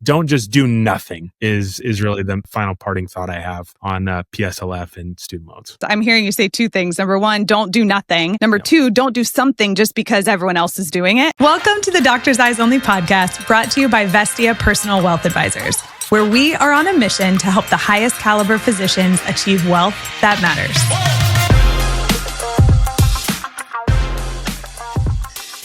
don't just do nothing is really the final parting thought I have on PSLF and student loans. I'm hearing you say two things. Number one, don't do nothing. Number two, don't do something just because everyone else is doing it. Welcome to the Doctor's Eyes Only podcast, brought to you by Vestia Personal Wealth Advisors, where we are on a mission to help the highest caliber physicians achieve wealth that matters.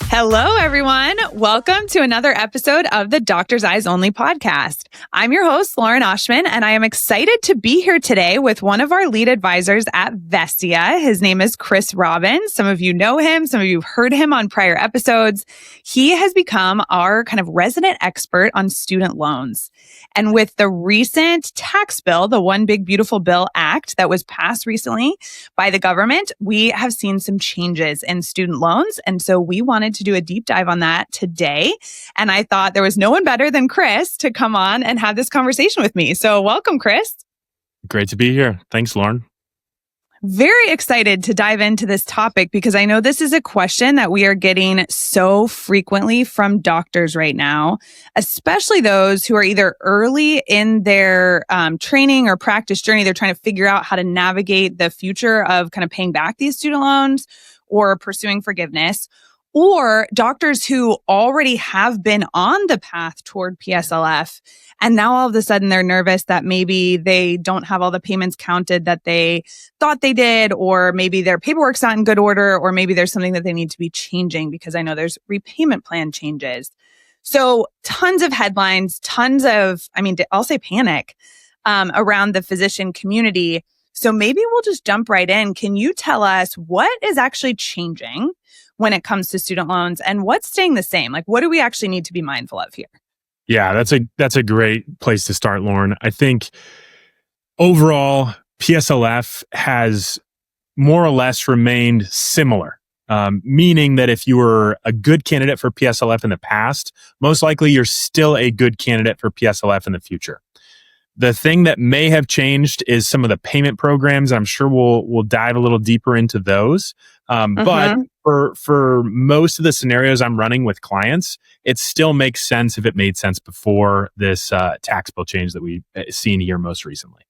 Hello, everyone. Welcome to another episode of the Doctor's Eyes Only podcast. I'm your host, Lauren Oschman, and I am excited to be here today with one of our lead advisors at Vestia. His name is Chris Robbins. Some of you know him. Some of you have heard him on prior episodes. He has become our kind of resident expert on student loans. And with the recent tax bill, the One Big Beautiful Bill Act that was passed recently by the government, we have seen some changes in student loans. And so we wanted to do a deep dive on that today. And I thought there was no one better than Chris to come on and have this conversation with me. So welcome, Chris. Great to be here. Thanks, Lauren. Very excited to dive into this topic because I know this is a question that we are getting so frequently from doctors right now, especially those who are either early in their training or practice journey. They're trying to figure out how to navigate the future of kind of paying back these student loans or pursuing forgiveness, or doctors who already have been on the path toward PSLF. And now all of a sudden they're nervous that maybe they don't have all the payments counted that they thought they did, or maybe their paperwork's not in good order, or maybe there's something that they need to be changing because I know there's repayment plan changes. So tons of headlines, I'll say panic around the physician community. So maybe we'll just jump right in. Can you tell us what is actually changing when it comes to student loans and what's staying the same? Like, what do we actually need to be mindful of here? Yeah, that's a great place to start, Lauren. I think overall, PSLF has more or less remained similar, meaning that if you were a good candidate for PSLF in the past, most likely you're still a good candidate for PSLF in the future. The thing that may have changed is some of the payment programs. I'm sure we'll dive a little deeper into those. But for most of the scenarios I'm running with clients, it still makes sense if it made sense before this tax bill change that we've seen here most recently.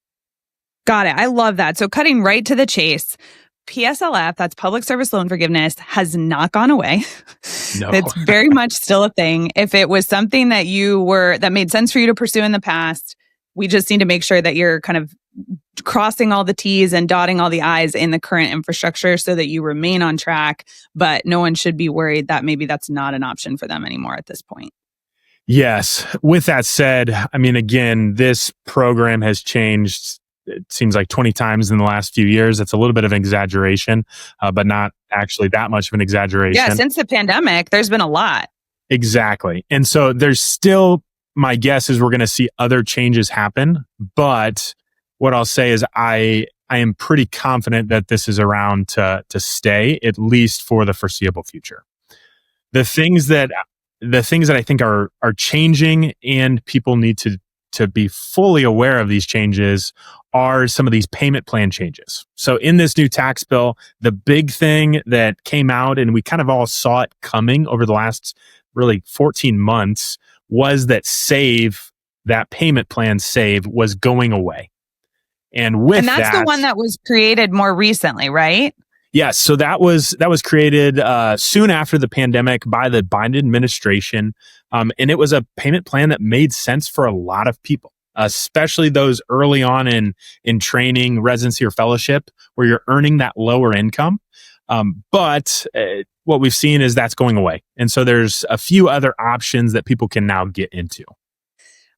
Got it. I love that. So cutting right to the chase, PSLF, that's public service loan forgiveness, has not gone away. No. It's very much still a thing. If it was something that that made sense for you to pursue in the past, we just need to make sure that you're kind of crossing all the T's and dotting all the I's in the current infrastructure so that you remain on track. But no one should be worried that maybe that's not an option for them anymore at this point. Yes. With that said, I mean, again, this program has changed, it seems like 20 times in the last few years. It's a little bit of an exaggeration, but not actually that much of an exaggeration. Yeah, since the pandemic, there's been a lot. Exactly. And so there's still, my guess is we're going to see other changes happen. But what I'll say is I am pretty confident that this is around to stay, at least for the foreseeable future. The things that I think are changing and people need to be fully aware of these changes are some of these payment plan changes. So in this new tax bill, the big thing that came out, and we kind of all saw it coming over the last really 14 months, was that that payment plan save was going away. And that's the one that was created more recently, right? Yes. So that was created soon after the pandemic by the Biden administration. And it was a payment plan that made sense for a lot of people, especially those early on in training, residency, or fellowship, where you're earning that lower income. But what we've seen is that's going away. And so there's a few other options that people can now get into.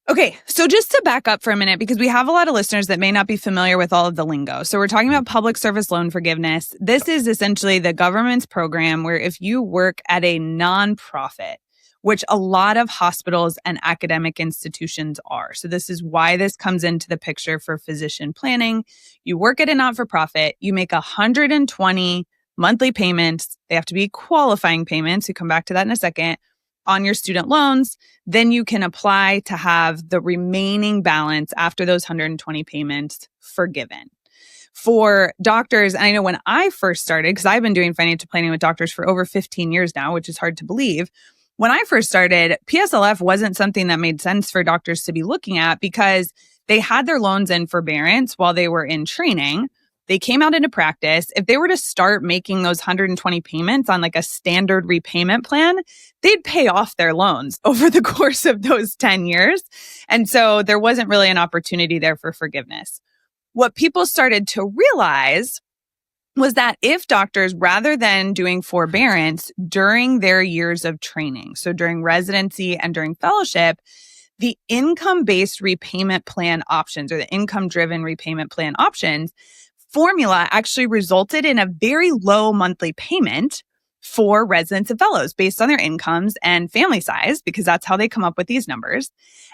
Okay, so just to back up for a minute, because we have a lot of listeners that may not be familiar with all of the lingo. So we're talking about public service loan forgiveness. This is essentially the government's program where if you work at a nonprofit, which a lot of hospitals and academic institutions are. So this is why this comes into the picture for physician planning. You work at a not-for-profit, you make 120 monthly payments. They have to be qualifying payments. We'll come back to that in a second. On your student loans, then you can apply to have the remaining balance after those 120 payments forgiven. For doctors, I know when I first started, because I've been doing financial planning with doctors for over 15 years now, which is hard to believe. When I first started, PSLF wasn't something that made sense for doctors to be looking at because they had their loans in forbearance while they were in training. They came out into practice. If they were to start making those 120 payments on like a standard repayment plan, they'd pay off their loans over the course of those 10 years. And so there wasn't really an opportunity there for forgiveness. What people started to realize was that if doctors, rather than doing forbearance during their years of training, so during residency and during fellowship, the income-based repayment plan options or the income-driven repayment plan options formula actually resulted in a very low monthly payment for residents and fellows based on their incomes and family size, because that's how they come up with these numbers.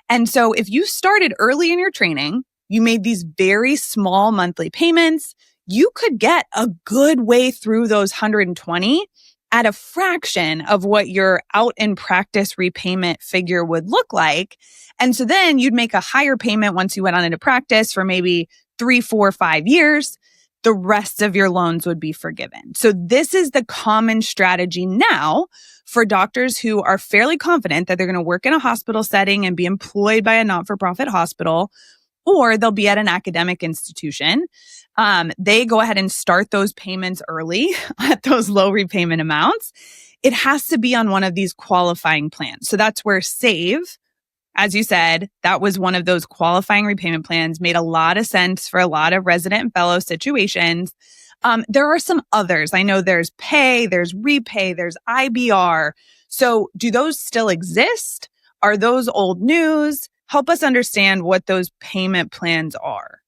And so if you started early in your training, you made these very small monthly payments, you could get a good way through those 120 at a fraction of what your out in practice repayment figure would look like. And so then you'd make a higher payment once you went on into practice for maybe 3, 4, 5 years. The rest of your loans would be forgiven. So this is the common strategy now for doctors who are fairly confident that they're going to work in a hospital setting and be employed by a not-for-profit hospital, or they'll be at an academic institution. They go ahead and start those payments early at those low repayment amounts. It has to be on one of these qualifying plans. So that's where SAVE, as you said, that was one of those qualifying repayment plans, made a lot of sense for a lot of resident and fellow situations. There are some others. I know there's PAYE, there's REPAYE, there's IBR. So do those still exist? Are those old news? Help us understand what those payment plans are.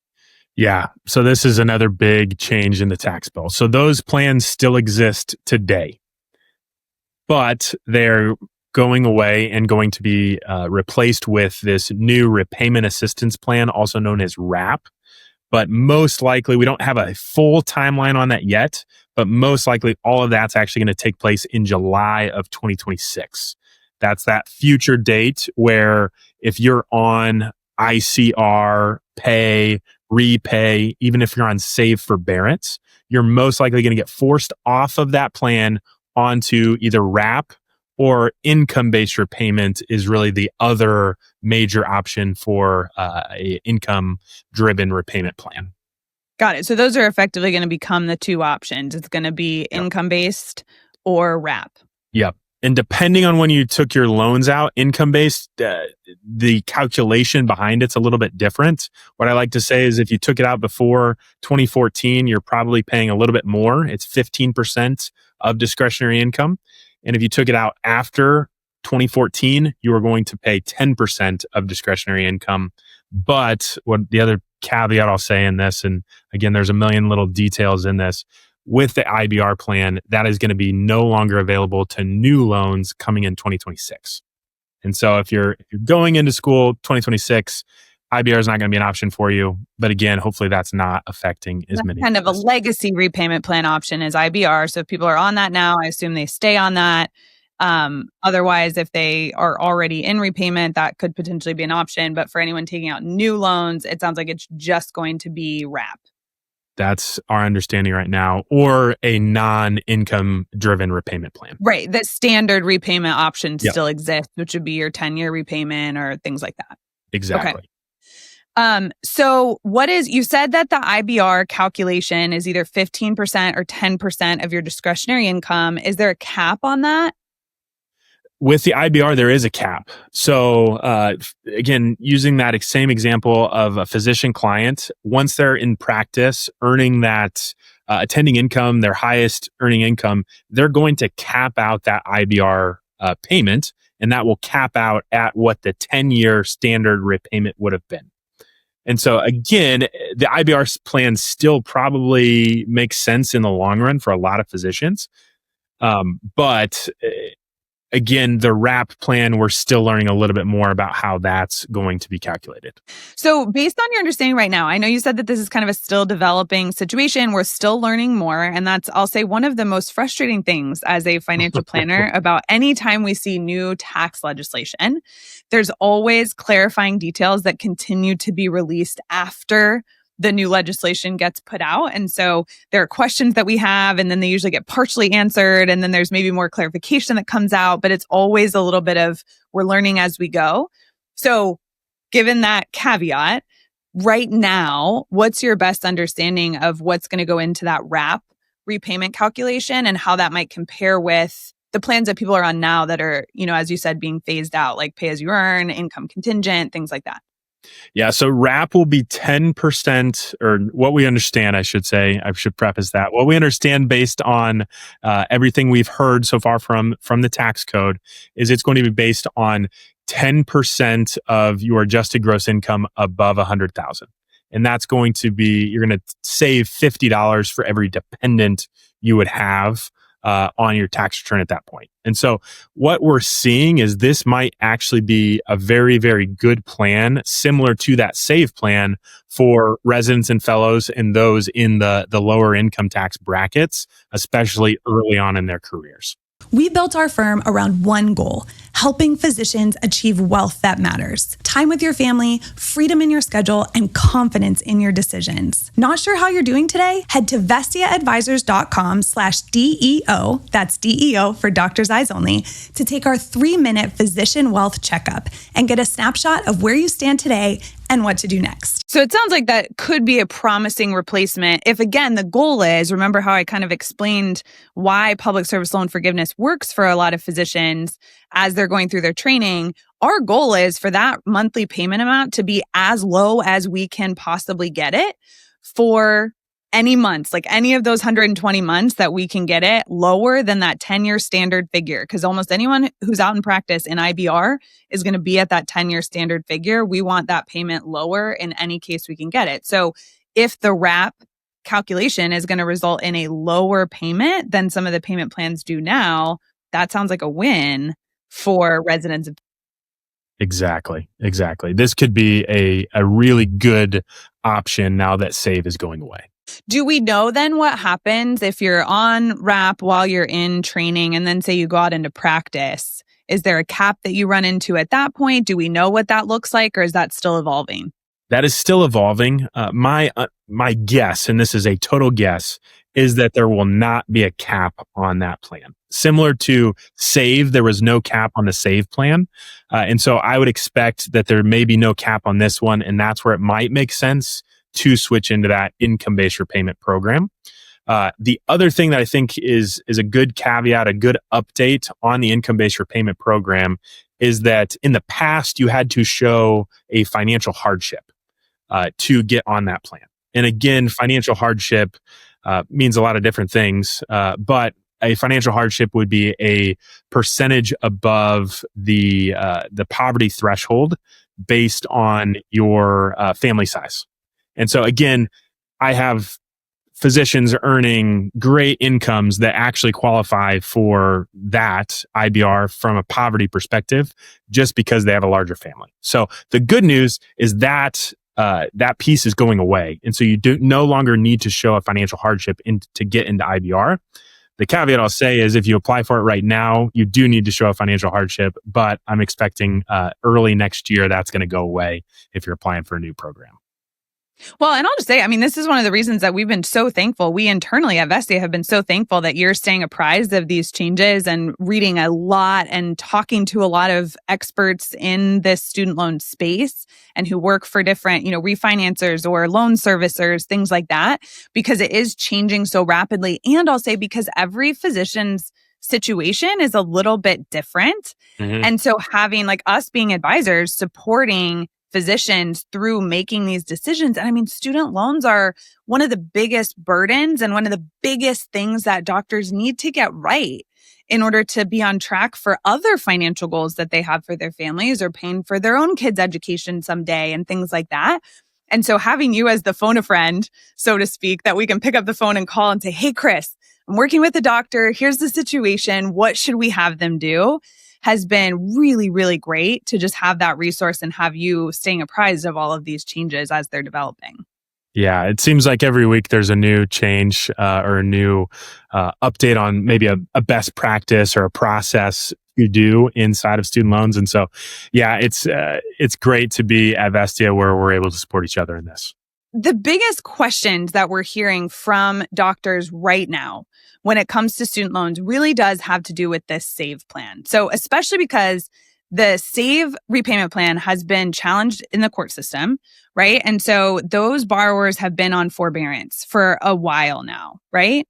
Yeah. So this is another big change in the tax bill. So those plans still exist today, but they're going away and going to be replaced with this new Repayment Assistance Plan, also known as RAP. But most likely, we don't have a full timeline on that yet, but most likely all of that's actually going to take place in July of 2026. That's that future date where if you're on ICR, PAYE, REPAYE, even if you're on Save Forbearance, you're most likely going to get forced off of that plan onto either RAP or income-based repayment is really the other major option for a income-driven repayment plan. Got it. So those are effectively going to become the two options. It's going to be income-based or RAP. Yep. And depending on when you took your loans out, income-based, the calculation behind it's a little bit different. What I like to say is if you took it out before 2014, you're probably paying a little bit more. It's 15% of discretionary income. And if you took it out after 2014, you are going to pay 10% of discretionary income. But what the other caveat I'll say in this, and again, there's a million little details in this, with the IBR plan, that is going to be no longer available to new loans coming in 2026. And so if you're going into school 2026, IBR is not going to be an option for you. But again, hopefully that's not affecting as many. Kind of a legacy repayment plan option is IBR. So if people are on that now, I assume they stay on that. Otherwise, if they are already in repayment, that could potentially be an option. But for anyone taking out new loans, it sounds like it's just going to be RAP. That's our understanding right now, or a non-income driven repayment plan. Right. The standard repayment option still exists, which would be your 10-year repayment or things like that. Exactly. Okay. So you said that the IBR calculation is either 15% or 10% of your discretionary income. Is there a cap on that? With the IBR, there is a cap. So again, using that same example of a physician client, once they're in practice, earning that attending income, their highest earning income, they're going to cap out that IBR payment, and that will cap out at what the 10-year standard repayment would have been. And so again, the IBR plan still probably makes sense in the long run for a lot of physicians. But again, the RAP plan, we're still learning a little bit more about how that's going to be calculated. So based on your understanding right now, I know you said that this is kind of a still developing situation. We're still learning more. And that's, I'll say, one of the most frustrating things as a financial planner about any time we see new tax legislation. There's always clarifying details that continue to be released after the new legislation gets put out. And so there are questions that we have, and then they usually get partially answered. And then there's maybe more clarification that comes out, but it's always a little bit of we're learning as we go. So given that caveat, right now, what's your best understanding of what's going to go into that RAP repayment calculation and how that might compare with the plans that people are on now that are, as you said, being phased out, like pay as you earn, income contingent, things like that? Yeah, so RAP will be 10%, or what we understand, I should say. I should preface that. What we understand based on everything we've heard so far from the tax code is it's going to be based on 10% of your adjusted gross income above $100,000. And that's going to be, you're going to save $50 for every dependent you would have on your tax return at that point. And so what we're seeing is this might actually be a very, very good plan, similar to that SAVE plan for residents and fellows and those in the lower income tax brackets, especially early on in their careers. We built our firm around one goal: helping physicians achieve wealth that matters. Time with your family, freedom in your schedule, and confidence in your decisions. Not sure how you're doing today? Head to vestiaadvisors.com/DEO, that's DEO for Doctor's Eyes Only, to take our 3-minute Physician Wealth Checkup and get a snapshot of where you stand today and what to do next. So it sounds like that could be a promising replacement. If again, the goal is, remember how I kind of explained why public service loan forgiveness works for a lot of physicians as they're going through their training. Our goal is for that monthly payment amount to be as low as we can possibly get it for any months, like any of those 120 months that we can get it lower than that 10-year standard figure. Because almost anyone who's out in practice in IBR is going to be at that 10-year standard figure. We want that payment lower in any case we can get it. So if the RAP calculation is going to result in a lower payment than some of the payment plans do now, that sounds like a win for residents. Exactly. This could be a really good option now that SAVE is going away. Do we know then what happens if you're on RAP while you're in training and then say you go out into practice? Is there a cap that you run into at that point? Do we know what that looks like, or is that still evolving? That is still evolving. My guess, and this is a total guess, is that there will not be a cap on that plan. Similar to SAVE, there was no cap on the SAVE plan. And so I would expect that there may be no cap on this one, and that's where it might make sense to switch into that income-based repayment program. The other thing that I think is a good caveat, a good update on the income-based repayment program is that in the past, you had to show a financial hardship to get on that plan. And again, financial hardship means a lot of different things, but a financial hardship would be a percentage above the poverty threshold based on your family size. And so again, I have physicians earning great incomes that actually qualify for that IBR from a poverty perspective just because they have a larger family. So the good news is that that piece is going away. And so you do no longer need to show a financial hardship to get into IBR. The caveat I'll say is if you apply for it right now, you do need to show a financial hardship, but I'm expecting early next year that's going to go away if you're applying for a new program. Well, and I'll just say, this is one of the reasons that we've been so thankful. We internally at Vestia have been so thankful that you're staying apprised of these changes and reading a lot and talking to a lot of experts in this student loan space and who work for different, refinancers or loan servicers, things like that, because it is changing so rapidly. And I'll say because every physician's situation is a little bit different. Mm-hmm. And so having us being advisors supporting physicians through making these decisions. And student loans are one of the biggest burdens and one of the biggest things that doctors need to get right in order to be on track for other financial goals that they have for their families or paying for their own kids' education someday and things like that. And so having you as the phone a friend, so to speak, that we can pick up the phone and call and say, hey, Chris, I'm working with a doctor. Here's the situation. What should we have them do? Has been really, really great to just have that resource and have you staying apprised of all of these changes as they're developing. Yeah, it seems like every week there's a new change or a new update on maybe a best practice or a process you do inside of student loans. And so, yeah, it's great to be at Vestia where we're able to support each other in this. the biggest questions that we're hearing from doctors right now when it comes to student loans really does have to do with this SAVE plan. So especially because the SAVE repayment plan has been challenged in the court system, right? And so those borrowers have been on forbearance for a while now, right?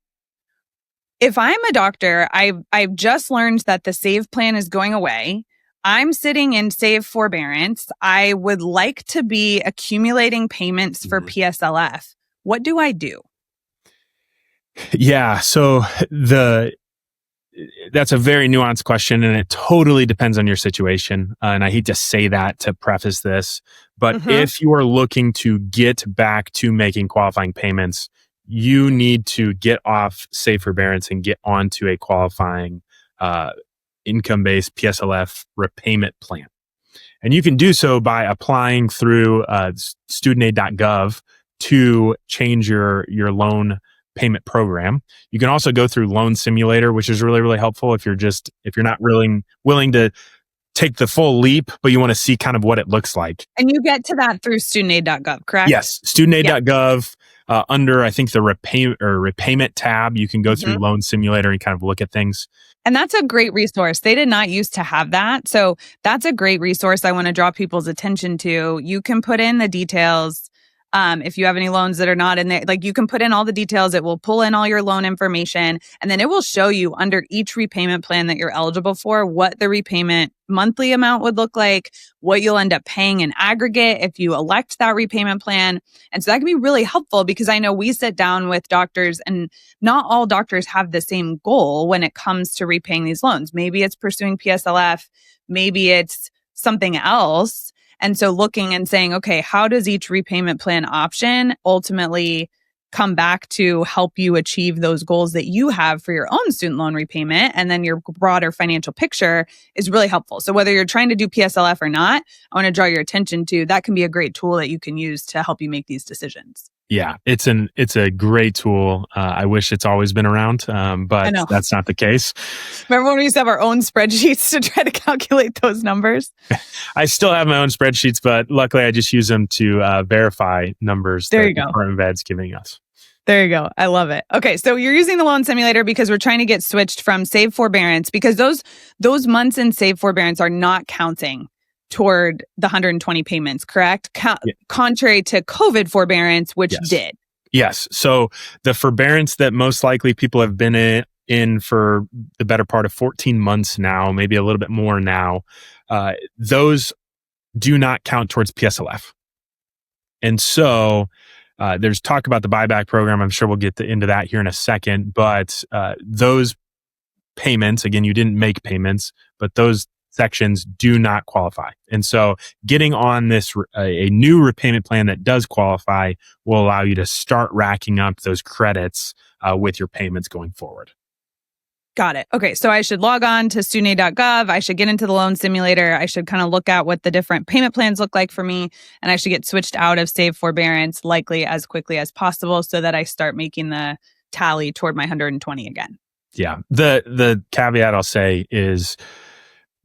If I'm a doctor, I've just learned that the SAVE plan is going away. I'm sitting in SAVE forbearance. I would like to be accumulating payments for PSLF. What do I do? Yeah. So that's a very nuanced question, and it totally depends on your situation. And I hate to say that to preface this, but if you are looking to get back to making qualifying payments, you need to get off SAVE forbearance and get onto a qualifying income-based PSLF repayment plan. And you can do so by applying through studentaid.gov to change your loan payment program. You can also go through Loan Simulator, which is really, really helpful if you're not really willing to take the full leap, but you want to see kind of what it looks like. And you get to that through studentaid.gov, correct? Yes, studentaid.gov. Under, I think, the repayment tab, you can go through Loan Simulator and kind of look at things. And that's a great resource. They did not used to have that. So that's a great resource I want to draw people's attention to. You can put in the details. If you have any loans that are not in there, like you can put in all the details. It will pull in all your loan information, and then it will show you under each repayment plan that you're eligible for what the repayment monthly amount would look like, what you'll end up paying in aggregate if you elect that repayment plan. And so that can be really helpful because I know we sit down with doctors and not all doctors have the same goal when it comes to repaying these loans. Maybe it's pursuing PSLF, maybe it's something else. And so looking and saying, okay, how does each repayment plan option ultimately come back to help you achieve those goals that you have for your own student loan repayment? And then your broader financial picture is really helpful. So whether you're trying to do PSLF or not, I want to draw your attention to that can be a great tool that you can use to help you make these decisions. Yeah, it's a great tool. I wish it's always been around, but that's not the case. Remember when we used to have our own spreadsheets to try to calculate those numbers? I still have my own spreadsheets, but luckily I just use them to verify numbers that the Department of Ed's giving us. There you go. I love it. Okay, so you're using the loan simulator because we're trying to get switched from SAVE forbearance because those months in SAVE forbearance are not counting toward the 120 payments, correct? Contrary to COVID forbearance, which did. Yes. So the forbearance that most likely people have been in for the better part of 14 months now, maybe a little bit more now, those do not count towards PSLF. And so there's talk about the buyback program. I'm sure we'll get into that here in a second. But those payments, again, you didn't make payments, but those sections do not qualify. And so getting on this, a new repayment plan that does qualify will allow you to start racking up those credits with your payments going forward. Got it. Okay. So I should log on to studentaid.gov. I should get into the loan simulator. I should kind of look at what the different payment plans look like for me. And I should get switched out of SAVE forbearance likely as quickly as possible so that I start making the tally toward my 120 again. Yeah. The caveat I'll say is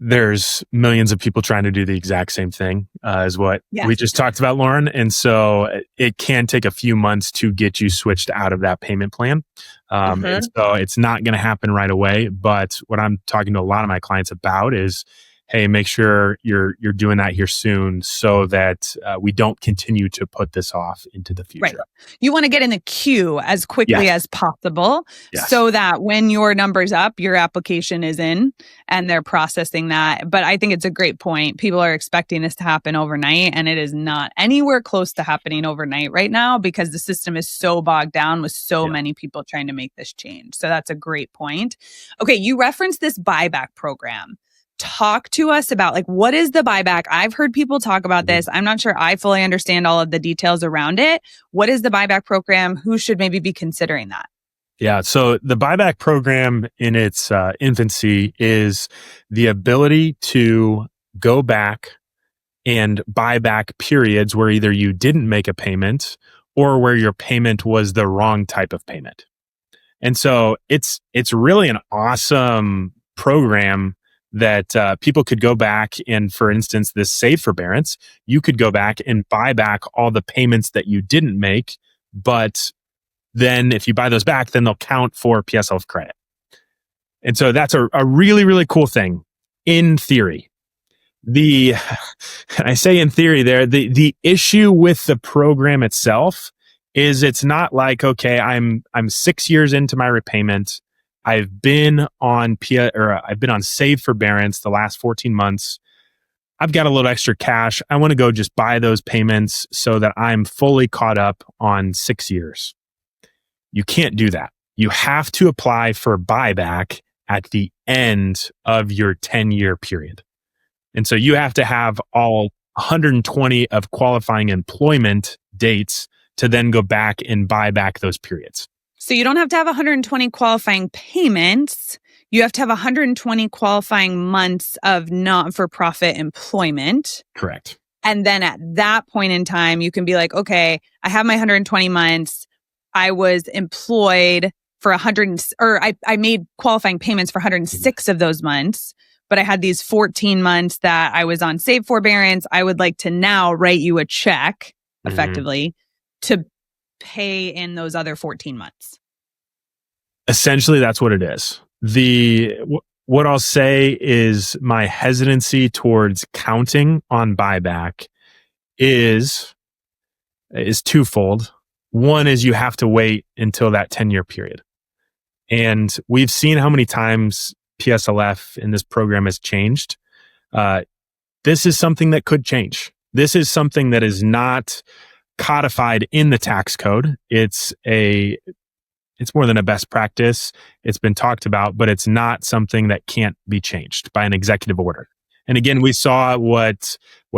there's millions of people trying to do the exact same thing as what we just talked about, Lauren. And so it can take a few months to get you switched out of that payment plan. And so it's not going to happen right away. But what I'm talking to a lot of my clients about is, hey, make sure you're doing that here soon so that we don't continue to put this off into the future. Right. You want to get in the queue as quickly as possible so that when your number's up, your application is in and they're processing that. But I think it's a great point. People are expecting this to happen overnight and it is not anywhere close to happening overnight right now because the system is so bogged down with so many people trying to make this change. So that's a great point. Okay, you referenced this buyback program. Talk to us about what is the buyback? I've heard people talk about this. I'm not sure I fully understand all of the details around it. What is the buyback program? Who should maybe be considering that? Yeah. So the buyback program in its infancy is the ability to go back and buy back periods where either you didn't make a payment or where your payment was the wrong type of payment. And so it's really an awesome program that people could go back and, for instance, this save forbearance, you could go back and buy back all the payments that you didn't make. But then if you buy those back, then they'll count for PSLF credit. And so that's a really, really cool thing in theory. I say in theory there, the issue with the program itself is it's not like, okay, I'm 6 years into my repayment. I've been on I've been on save forbearance the last 14 months. I've got a little extra cash. I want to go just buy those payments so that I'm fully caught up on 6 years. You can't do that. You have to apply for buyback at the end of your 10-year period. And so you have to have all 120 of qualifying employment dates to then go back and buy back those periods. So you don't have to have 120 qualifying payments. You have to have 120 qualifying months of not-for-profit employment. Correct. And then at that point in time, you can be like, okay, I have my 120 months. I was employed for I made qualifying payments for 106 of those months, but I had these 14 months that I was on save forbearance. I would like to now write you a check effectively to pay in those other 14 months. Essentially, that's what it is. What I'll say is my hesitancy towards counting on buyback is twofold. One is you have to wait until that 10-year period. And we've seen how many times PSLF in this program has changed. This is something that could change. This is something that is not codified in the tax code. It's more than a best practice. It's been talked about, but it's not something that can't be changed by an executive order. And again, we saw what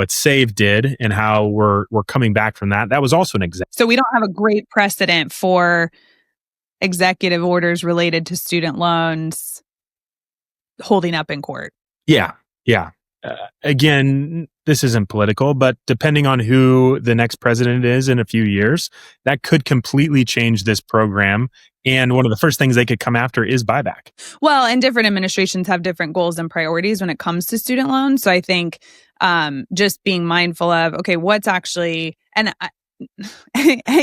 SAVE did and how we're coming back from that. That was also an example. So we don't have a great precedent for executive orders related to student loans holding up in court. Yeah. Again, this isn't political, but depending on who the next president is in a few years, that could completely change this program. And one of the first things they could come after is buyback. Well, and different administrations have different goals and priorities when it comes to student loans. So I think just being mindful of, okay, what's actually, and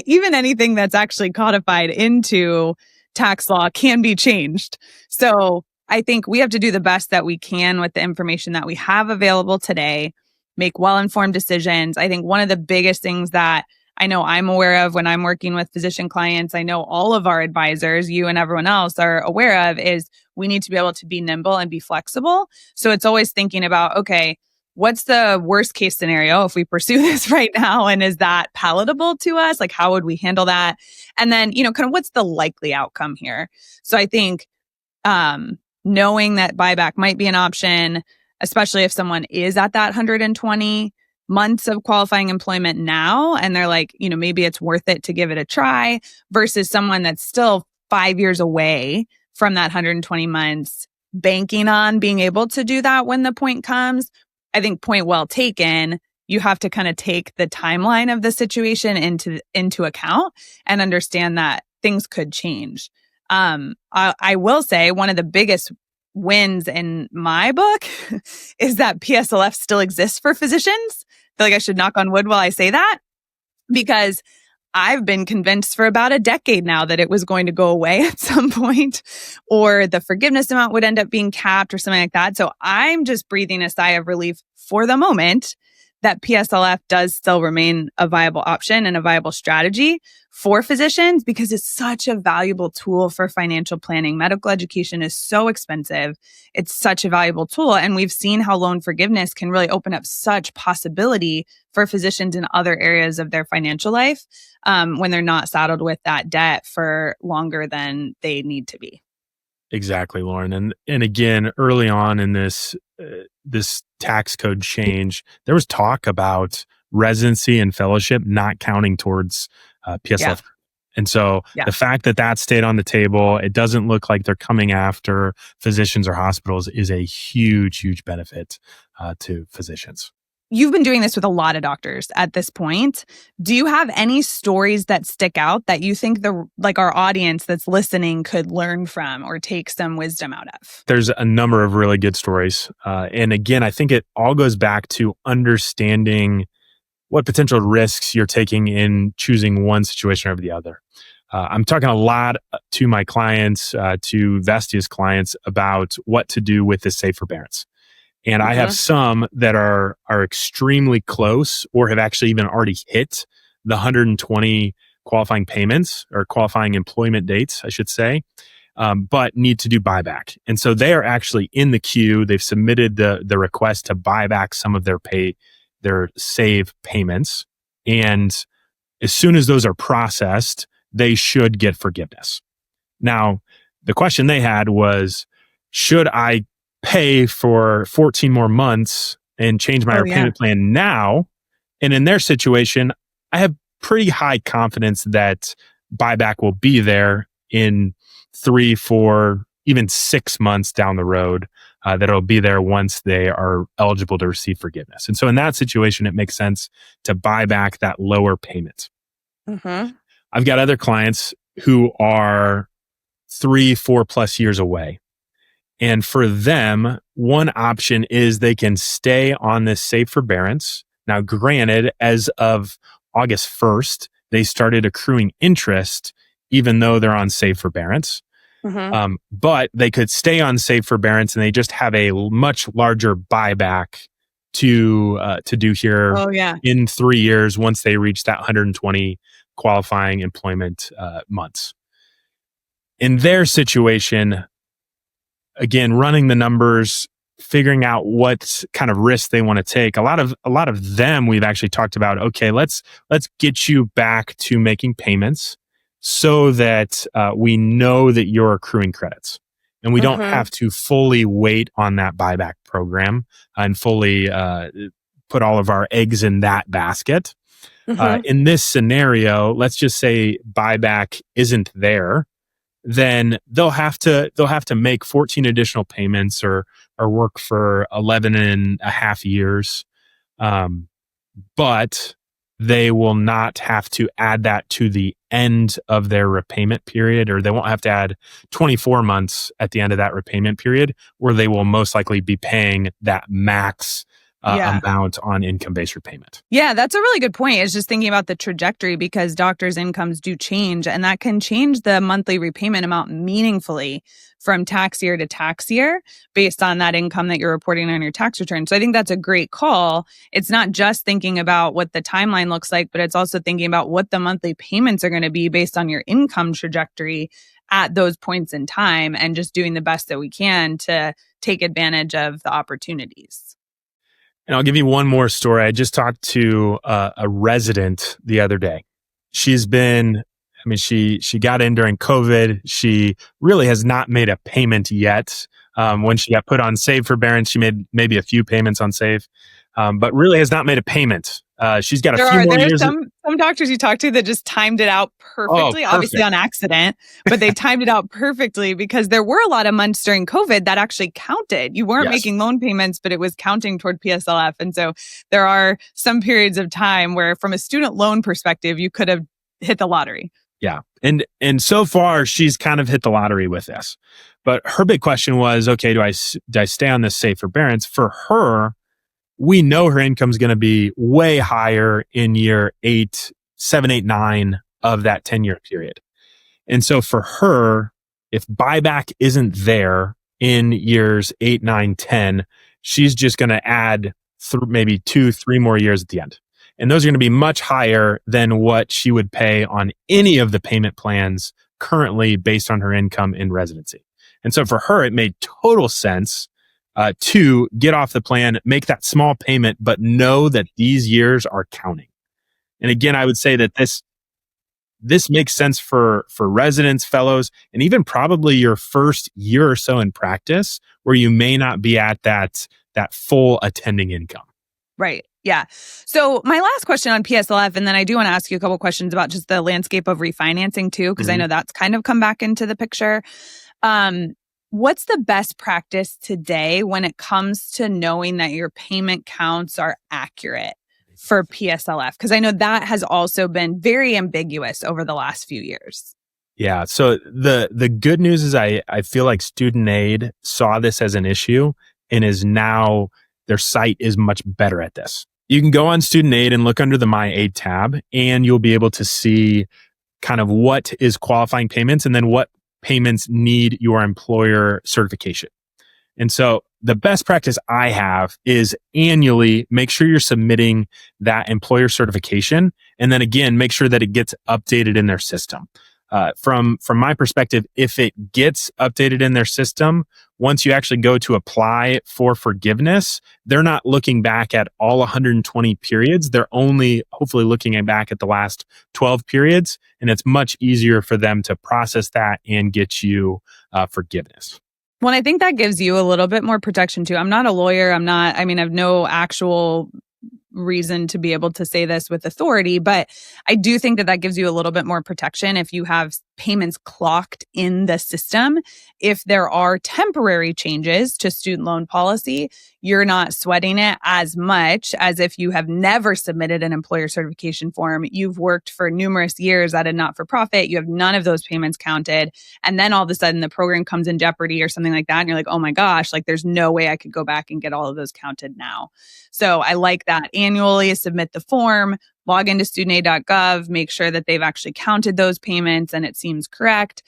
even anything that's actually codified into tax law can be changed. So I think we have to do the best that we can with the information that we have available today, make well-informed decisions. I think one of the biggest things that I know I'm aware of when I'm working with physician clients, I know all of our advisors, you and everyone else are aware of, is we need to be able to be nimble and be flexible. So it's always thinking about, okay, what's the worst case scenario if we pursue this right now? And is that palatable to us? Like, how would we handle that? And then, kind of what's the likely outcome here? So I think knowing that buyback might be an option, especially if someone is at that 120 months of qualifying employment now, and they're like, maybe it's worth it to give it a try, versus someone that's still 5 years away from that 120 months, banking on being able to do that when the point comes. I think point well taken. You have to kind of take the timeline of the situation into account and understand that things could change. I will say one of the biggest wins in my book is that PSLF still exists for physicians. I feel like I should knock on wood while I say that, because I've been convinced for about a decade now that it was going to go away at some point, or the forgiveness amount would end up being capped or something like that. So I'm just breathing a sigh of relief for the moment that PSLF does still remain a viable option and a viable strategy for physicians, because it's such a valuable tool for financial planning. Medical education is so expensive. It's such a valuable tool. And we've seen how loan forgiveness can really open up such possibility for physicians in other areas of their financial life when they're not saddled with that debt for longer than they need to be. Exactly, Lauren. And again, early on in this tax code change, there was talk about residency and fellowship not counting towards PSLF. Yeah. And so the fact that stayed on the table, it doesn't look like they're coming after physicians or hospitals, is a huge, huge benefit to physicians. you've been doing this with a lot of doctors at this point. Do you have any stories that stick out that you think our audience that's listening could learn from or take some wisdom out of? There's a number of really good stories. And again, I think it all goes back to understanding what potential risks you're taking in choosing one situation over the other. I'm talking a lot to my clients, to Vestia's clients, about what to do with this safe forbearance. And I have some that are extremely close or have actually even already hit the 120 qualifying payments or qualifying employment dates, I should say, but need to do buyback. And so they are actually in the queue. They've submitted the request to buy back some of their save payments. And as soon as those are processed, they should get forgiveness. Now, the question they had was, should I pay for 14 more months and change my repayment plan now? And in their situation, I have pretty high confidence that buyback will be there in 3, 4, even 6 months down the road, that it'll be there once they are eligible to receive forgiveness. And so in that situation, it makes sense to buy back that lower payment. I've got other clients who are 3, 4 plus years away. And for them, one option is they can stay on this safe forbearance. Now, granted, as of August 1st, they started accruing interest, even though they're on safe forbearance. But they could stay on safe forbearance and they just have a much larger buyback to do here in 3 years once they reach that 120 qualifying employment months. In their situation, again, running the numbers, figuring out what kind of risk they want to take. A lot of them we've actually talked about, okay, let's get you back to making payments so that we know that you're accruing credits. And we don't have to fully wait on that buyback program and fully put all of our eggs in that basket. In this scenario, let's just say buyback isn't there, then they'll have to make 14 additional payments or work for 11 and a half years. But they will not have to add that to the end of their repayment period, or they won't have to add 24 months at the end of that repayment period, where they will most likely be paying that max amount on income-based repayment. Yeah, that's a really good point. It's just thinking about the trajectory, because doctors' incomes do change, and that can change the monthly repayment amount meaningfully from tax year to tax year based on that income that you're reporting on your tax return. So I think that's a great call. It's not just thinking about what the timeline looks like, but it's also thinking about what the monthly payments are going to be based on your income trajectory at those points in time, and just doing the best that we can to take advantage of the opportunities. And I'll give you one more story. I just talked to a resident the other day. She got in during COVID. She really has not made a payment yet. When she got put on Save Forbearance, she made maybe a few payments on Save, but really has not made a payment. She's got a few more years. Some doctors you talk to that just timed it out perfectly, obviously on accident, but they timed it out perfectly because there were a lot of months during COVID that actually counted. You weren't making loan payments, but it was counting toward PSLF. And so there are some periods of time where, from a student loan perspective, you could have hit the lottery. Yeah. And so far, she's kind of hit the lottery with this. But her big question was, okay, do I stay on this Safe Forbearance? For her, we know her income is going to be way higher in year 7, 8, 9 of that 10-year period. And so for her, if buyback isn't there in years 8, 9, 10, she's just going to add maybe 2, 3 more years at the end. And those are going to be much higher than what she would pay on any of the payment plans currently based on her income in residency. And so for her, it made total sense to get off the plan, make that small payment, but know that these years are counting. And again, I would say that this makes sense for residents, fellows, and even probably your first year or so in practice, where you may not be at that full attending income. Right. Yeah. So my last question on PSLF, and then I do want to ask you a couple questions about just the landscape of refinancing too, because I know that's kind of come back into the picture. what's the best practice today when it comes to knowing that your payment counts are accurate for PSLF? Because I know that has also been very ambiguous over the last few years. Yeah. So the good news is I feel like student aid saw this as an issue and is now their site is much better at this. You can go on student aid and look under the My Aid tab, and you'll be able to see kind of what is qualifying payments and then what payments need your employer certification. And so the best practice I have is annually make sure you're submitting that employer certification. And then again, make sure that it gets updated in their system. From my perspective, if it gets updated in their system, once you actually go to apply for forgiveness, they're not looking back at all 120 periods. They're only hopefully looking back at the last 12 periods. And it's much easier for them to process that and get you forgiveness. Well, I think that gives you a little bit more protection too. I'm not a lawyer. I have no actual reason to be able to say this with authority, but I do think that gives you a little bit more protection if you have payments clocked in the system. If there are temporary changes to student loan policy, you're not sweating it as much as if you have never submitted an employer certification form. You've worked for numerous years at a not-for-profit. You have none of those payments counted. And then all of a sudden the program comes in jeopardy or something like that. And you're like, oh my gosh, like there's no way I could go back and get all of those counted now. So I like that. Annually submit the form, log into studentaid.gov, make sure that they've actually counted those payments and it seems correct.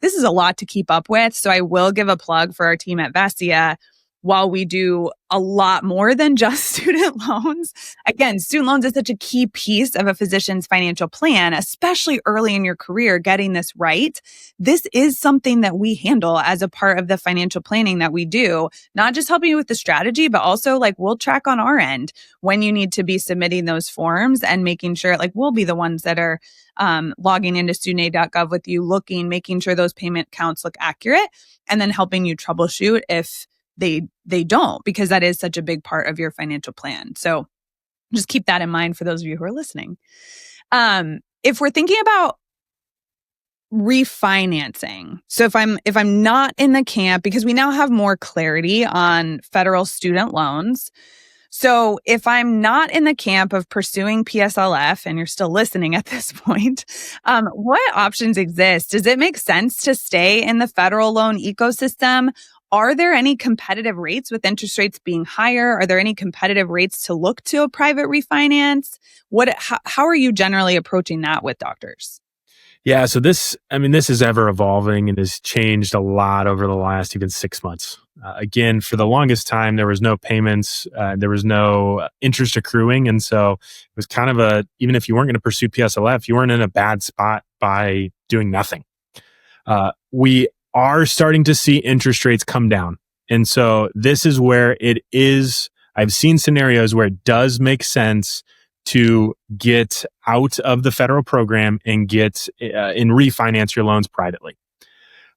This is a lot to keep up with. So I will give a plug for our team at Vestia. While we do a lot more than just student loans, again, student loans is such a key piece of a physician's financial plan, especially early in your career, getting this right. This is something that we handle as a part of the financial planning that we do, not just helping you with the strategy, but also like we'll track on our end when you need to be submitting those forms and making sure like we'll be the ones that are logging into studentaid.gov with you, making sure those payment counts look accurate, and then helping you troubleshoot if they don't, because that is such a big part of your financial plan. So just keep that in mind for those of you who are listening. If we're thinking about refinancing, so if I'm not in the camp, because we now have more clarity on federal student loans. So if I'm not in the camp of pursuing PSLF and you're still listening at this point, what options exist? Does it make sense to stay in the federal loan ecosystem? Are there any competitive rates with interest rates being higher? Are there any competitive rates to look to a private refinance? How are you generally approaching that with doctors? Yeah, so this is ever evolving and has changed a lot over the last even 6 months. Again, for the longest time, there was no payments, there was no interest accruing. And so it was kind of even if you weren't going to pursue PSLF, you weren't in a bad spot by doing nothing. We are starting to see interest rates come down. And so this is where I've seen scenarios where it does make sense to get out of the federal program and refinance your loans privately.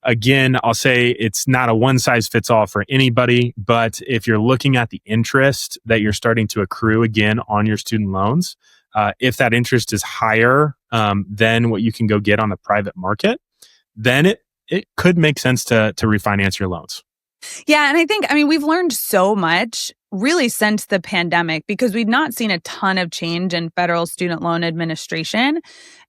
Again, I'll say it's not a one size fits all for anybody, but if you're looking at the interest that you're starting to accrue again on your student loans, if that interest is higher than what you can go get on the private market, then it could make sense to refinance your loans. Yeah. And we've learned so much really since the pandemic because we've not seen a ton of change in federal student loan administration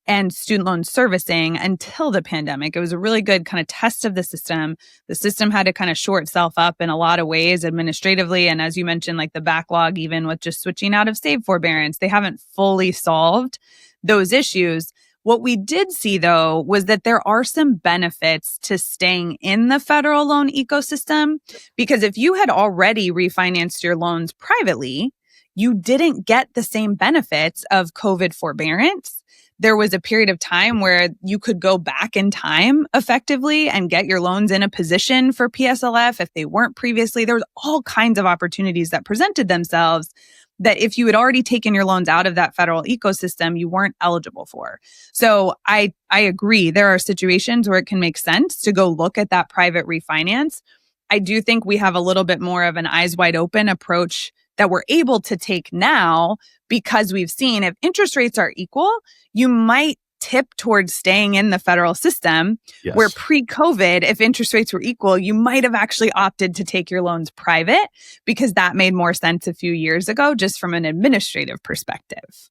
and student loan servicing until the pandemic. It was a really good kind of test of the system. The system had to kind of shore itself up in a lot of ways administratively. And as you mentioned, like the backlog, even with just switching out of save forbearance, they haven't fully solved those issues. What we did see, though, was that there are some benefits to staying in the federal loan ecosystem, because if you had already refinanced your loans privately, you didn't get the same benefits of COVID forbearance. There was a period of time where you could go back in time effectively and get your loans in a position for PSLF if they weren't previously. There was all kinds of opportunities that presented themselves that if you had already taken your loans out of that federal ecosystem, you weren't eligible for. So I agree. There are situations where it can make sense to go look at that private refinance. I do think we have a little bit more of an eyes wide open approach that we're able to take now because we've seen if interest rates are equal, you might tip towards staying in the federal system, where pre-COVID, if interest rates were equal, you might have actually opted to take your loans private because that made more sense a few years ago, just from an administrative perspective.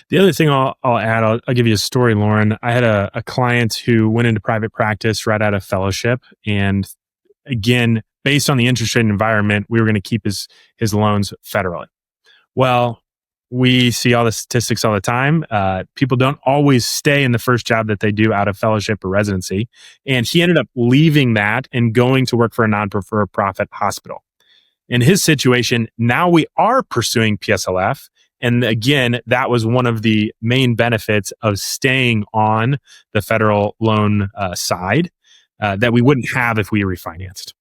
The other thing I'll add, I'll give you a story, Lauren. I had a client who went into private practice right out of fellowship. And again, based on the interest rate environment, we were going to keep his loans federally. Well, we see all the statistics all the time. People don't always stay in the first job that they do out of fellowship or residency. And he ended up leaving that and going to work for a non-for-profit hospital. In his situation, now we are pursuing PSLF. And again, that was one of the main benefits of staying on the federal loan side that we wouldn't have if we refinanced.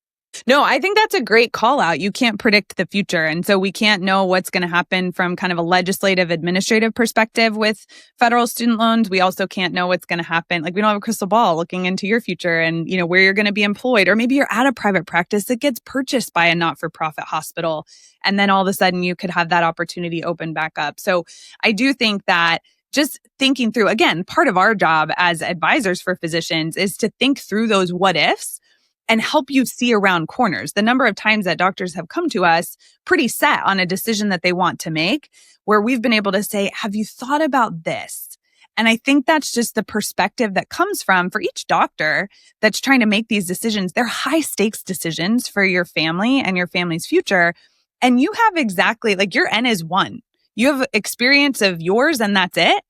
No, I think that's a great call out. You can't predict the future. And so we can't know what's going to happen from kind of a legislative administrative perspective with federal student loans. We also can't know what's going to happen. Like we don't have a crystal ball looking into your future and, you know, where you're going to be employed, or maybe you're at a private practice that gets purchased by a not-for-profit hospital. And then all of a sudden you could have that opportunity open back up. So I do think that just thinking through, again, part of our job as advisors for physicians is to think through those what ifs and help you see around corners. The number of times that doctors have come to us pretty set on a decision that they want to make, where we've been able to say, have you thought about this? And I think that's just the perspective that comes from, for each doctor that's trying to make these decisions, they're high stakes decisions for your family and your family's future. And you have exactly, like your N is one. You have experience of yours and that's it.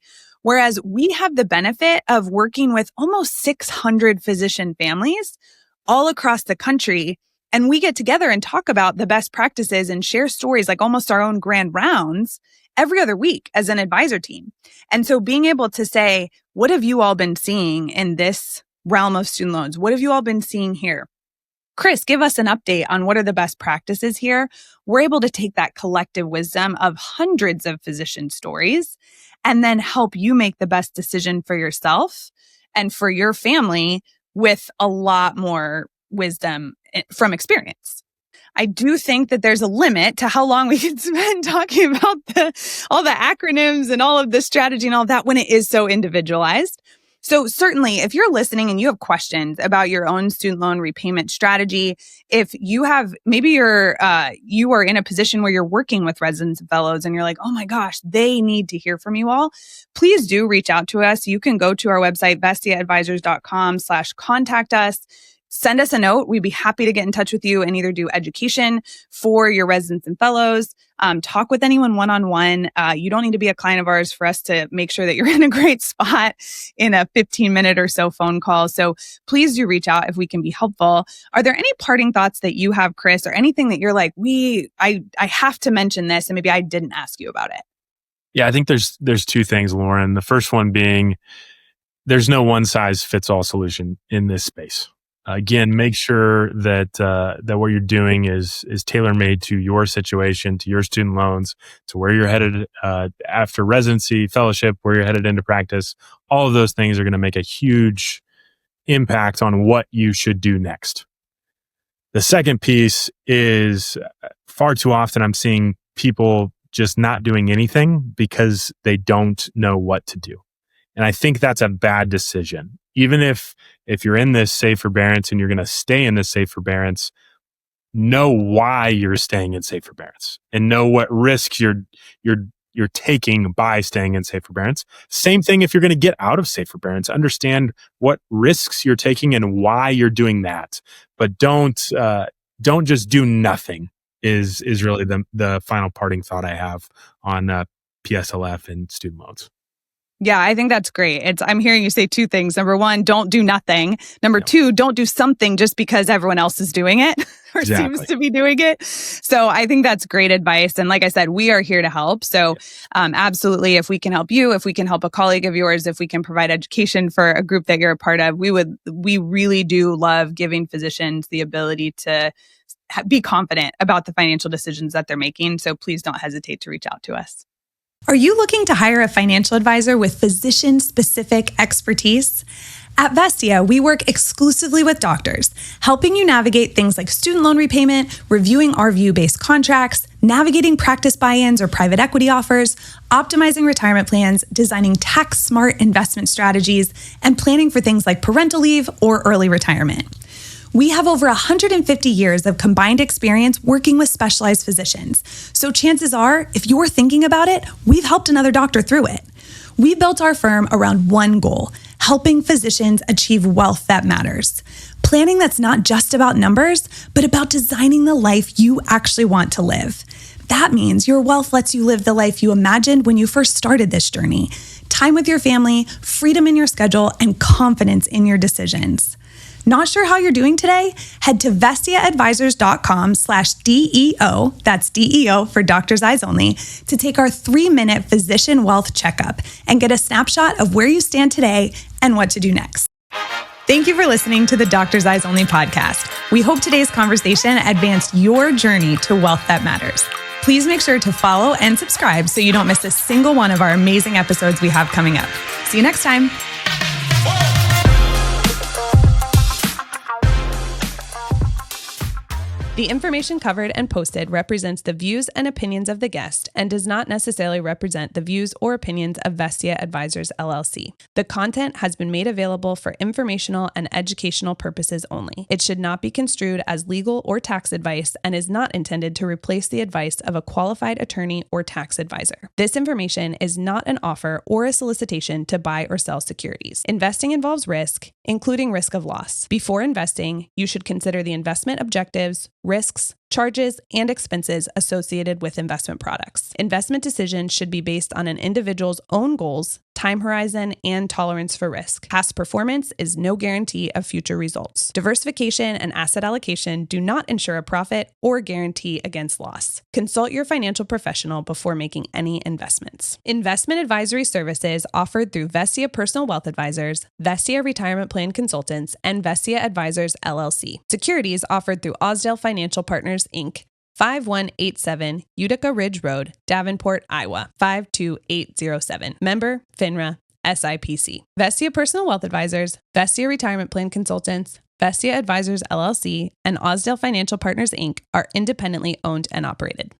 Whereas we have the benefit of working with almost 600 physician families all across the country. And we get together and talk about the best practices and share stories, like almost our own grand rounds every other week as an advisor team. And so being able to say, what have you all been seeing in this realm of student loans? What have you all been seeing here? Chris, give us an update on what are the best practices here. We're able to take that collective wisdom of hundreds of physician stories and then help you make the best decision for yourself and for your family with a lot more wisdom from experience. I do think that there's a limit to how long we can spend talking about all the acronyms and all of the strategy and all of that when it is so individualized. So certainly, if you're listening and you have questions about your own student loan repayment strategy, if you have, maybe you are in a position where you're working with residents and fellows and you're like, oh my gosh, they need to hear from you all, please do reach out to us. You can go to our website, vestiaadvisors.com/contact us. Send us a note. We'd be happy to get in touch with you and either do education for your residents and fellows, talk with anyone one-on-one. You don't need to be a client of ours for us to make sure that you're in a great spot in a 15-minute or so phone call. So please do reach out if we can be helpful. Are there any parting thoughts that you have, Chris, or anything that you're like, I have to mention this and maybe I didn't ask you about it? Yeah, I think there's two things, Lauren. The first one being there's no one-size-fits-all solution in this space. Again, make sure that that what you're doing is tailor-made to your situation, to your student loans, to where you're headed after residency, fellowship, where you're headed into practice. All of those things are going to make a huge impact on what you should do next. The second piece is far too often I'm seeing people just not doing anything because they don't know what to do. And I think that's a bad decision. Even if you're in this safe forbearance and you're going to stay in this safe forbearance, know why you're staying in safe forbearance and know what risks you're taking by staying in safe forbearance. Same thing if you're going to get out of safe forbearance. Understand what risks you're taking and why you're doing that. But don't just do nothing. Is really the final parting thought I have on PSLF and student loans. Yeah, I think that's great. I'm hearing you say two things. Number one, don't do nothing. Number two, don't do something just because everyone else is doing it or seems to be doing it. So I think that's great advice. And like I said, we are here to help. So absolutely, if we can help you, if we can help a colleague of yours, if we can provide education for a group that you're a part of, we really do love giving physicians the ability to be confident about the financial decisions that they're making. So please don't hesitate to reach out to us. Are you looking to hire a financial advisor with physician-specific expertise? At Vestia, we work exclusively with doctors, helping you navigate things like student loan repayment, reviewing RVU-based contracts, navigating practice buy-ins or private equity offers, optimizing retirement plans, designing tax-smart investment strategies, and planning for things like parental leave or early retirement. We have over 150 years of combined experience working with specialized physicians. So chances are, if you're thinking about it, we've helped another doctor through it. We built our firm around one goal: helping physicians achieve wealth that matters. Planning that's not just about numbers, but about designing the life you actually want to live. That means your wealth lets you live the life you imagined when you first started this journey. Time with your family, freedom in your schedule, and confidence in your decisions. Not sure how you're doing today? Head to vestiaadvisors.com/DEO, that's DEO for Doctor's Eyes Only, to take our 3-minute Physician Wealth Checkup and get a snapshot of where you stand today and what to do next. Thank you for listening to the Doctor's Eyes Only podcast. We hope today's conversation advanced your journey to wealth that matters. Please make sure to follow and subscribe so you don't miss a single one of our amazing episodes we have coming up. See you next time. The information covered and posted represents the views and opinions of the guest and does not necessarily represent the views or opinions of Vestia Advisors LLC. The content has been made available for informational and educational purposes only. It should not be construed as legal or tax advice and is not intended to replace the advice of a qualified attorney or tax advisor. This information is not an offer or a solicitation to buy or sell securities. Investing involves risk, including risk of loss. Before investing, you should consider the investment objectives, risks, charges, and expenses associated with investment products. Investment decisions should be based on an individual's own goals, time horizon, and tolerance for risk. Past performance is no guarantee of future results. Diversification and asset allocation do not ensure a profit or guarantee against loss. Consult your financial professional before making any investments. Investment advisory services offered through Vestia Personal Wealth Advisors, Vestia Retirement Plan Consultants, and Vestia Advisors LLC. Securities offered through Osdale Financial Partners, Inc., 5187 Utica Ridge Road, Davenport, Iowa, 52807. Member, FINRA, SIPC. Vestia Personal Wealth Advisors, Vestia Retirement Plan Consultants, Vestia Advisors LLC, and Osdale Financial Partners, Inc. are independently owned and operated.